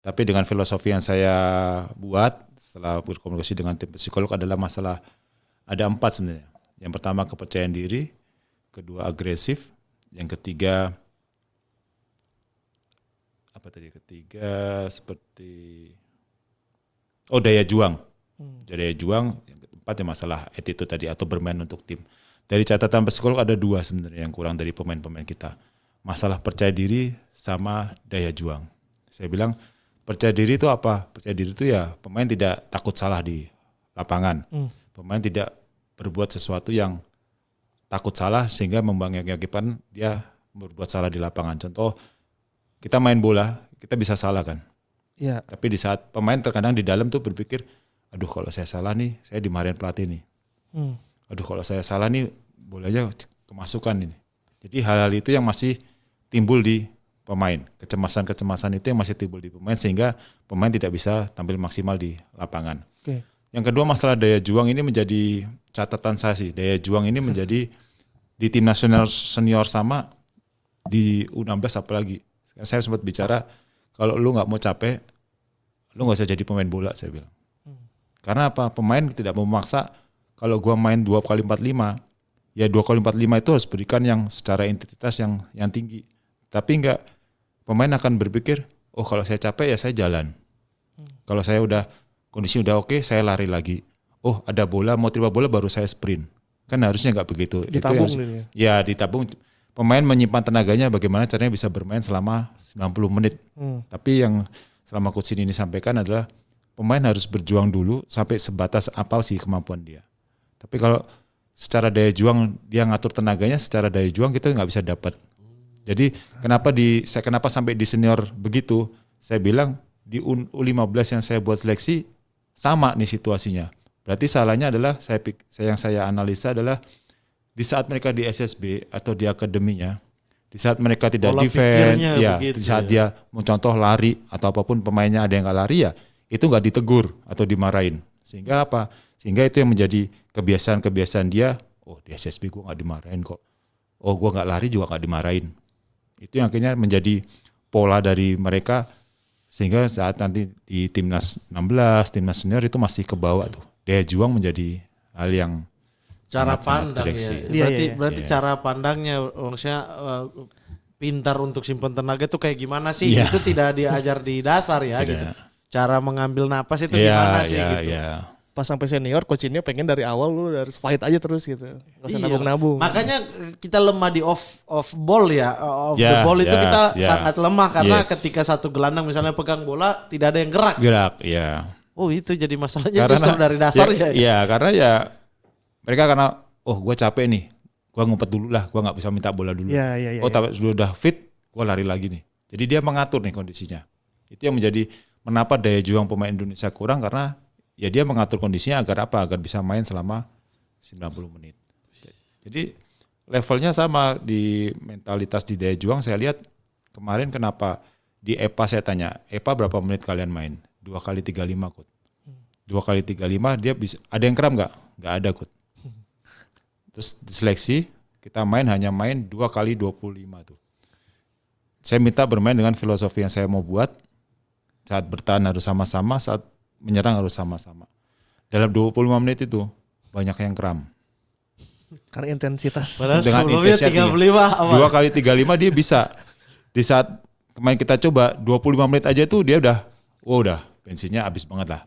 Tapi dengan filosofi yang saya buat setelah berkomunikasi dengan tim psikolog adalah masalah ada 4 sebenarnya. Yang pertama kepercayaan diri, kedua agresif, yang ketiga ketiga seperti daya juang. Daya juang, yang keempat ya masalah attitude tadi atau bermain untuk tim. Dari catatan psikolog ada 2 sebenarnya yang kurang dari pemain-pemain kita. Masalah percaya diri sama daya juang. Saya bilang percaya diri itu apa? Percaya diri itu ya pemain tidak takut salah di lapangan. Pemain tidak berbuat sesuatu yang takut salah sehingga mengakibatkan dia berbuat salah di lapangan. Contoh, kita main bola, kita bisa salah kan. Iya. Tapi di saat pemain terkadang di dalam tuh berpikir, aduh kalau saya salah nih, saya dimarahin pelatih nih. Aduh kalau saya salah nih, bolanya kemasukan ini. Jadi hal-hal itu yang masih timbul di pemain. Kecemasan-kecemasan itu yang masih timbul di pemain sehingga pemain tidak bisa tampil maksimal di lapangan. Oke. Yang kedua masalah daya juang ini menjadi catatan saya sih. Daya juang ini menjadi di tim nasional senior sama di U16 apalagi. Saya sempat bicara kalau lu nggak mau capek, lu nggak usah jadi pemain bola saya bilang. Karena apa? Pemain tidak memaksa kalau gua main 2x45, ya 2x45 itu harus berikan yang secara intensitas yang tinggi. Tapi enggak, pemain akan berpikir, oh kalau saya capek ya saya jalan. Kalau saya udah kondisi udah oke, saya lari lagi. Oh ada bola, mau terima bola baru saya sprint. Kan harusnya nggak begitu. Ditabung itu gitu ya ditabung. Pemain menyimpan tenaganya bagaimana caranya bisa bermain selama 90 menit. Tapi yang selama coach ini sampaikan adalah pemain harus berjuang dulu sampai sebatas apa sih kemampuan dia. Tapi kalau secara daya juang dia ngatur tenaganya, secara daya juang kita nggak bisa dapat. Jadi kenapa sampai di senior begitu? Saya bilang di U15 yang saya buat seleksi sama nih situasinya. Berarti salahnya adalah yang saya analisa adalah di saat mereka di SSB atau di akademinya, di saat mereka tidak defend, ya di saat dia mencontoh lari atau apapun pemainnya ada yang nggak lari ya itu nggak ditegur atau dimarahin. Sehingga apa? Sehingga itu yang menjadi kebiasaan dia. Oh di SSB gue nggak dimarahin kok. Oh gue nggak lari juga nggak dimarahin. Itu yang akhirnya menjadi pola dari mereka sehingga saat nanti di timnas 16, timnas senior itu masih ke bawah tuh. Daya juang menjadi hal yang cara pandang ya. Berarti cara pandangnya maksudnya pintar untuk simpan tenaga itu kayak gimana sih? Yeah. Itu tidak diajar di dasar ya gitu. Cara mengambil napas itu gimana sih gitu. Pas sampai senior coach ini pengen dari awal lu harus fight aja terus gitu. Gak usah nabung-nabung. Makanya kita lemah di off ball ya. The ball itu kita sangat lemah karena ketika satu gelandang misalnya pegang bola tidak ada yang gerak. Ya. Oh itu jadi masalahnya justru dari dasarnya. Ya karena ya mereka karena gue capek nih, gue ngumpet dulu lah, gue nggak bisa minta bola dulu. Tapi sudah fit, gue lari lagi nih. Jadi dia mengatur nih kondisinya. Itu yang menjadi menapa daya juang pemain Indonesia kurang karena ya dia mengatur kondisinya agar apa? Agar bisa main selama 90 menit. Jadi levelnya sama di mentalitas di daya juang. Saya lihat kemarin kenapa di EPA saya tanya, EPA berapa menit kalian main? 2x35 Coach. 2x35 dia bisa, ada yang kram nggak? Nggak ada Coach. Terus di seleksi kita hanya main 2x25 tuh. Saya minta bermain dengan filosofi yang saya mau buat. Saat bertahan harus sama-sama, saat menyerang harus sama-sama. Dalam 25 menit itu banyak yang kram. Karena intensitas. Dengan intensitas 2x35 dia bisa. Di saat kemarin kita coba 25 menit aja tuh dia udah bensinnya habis banget lah.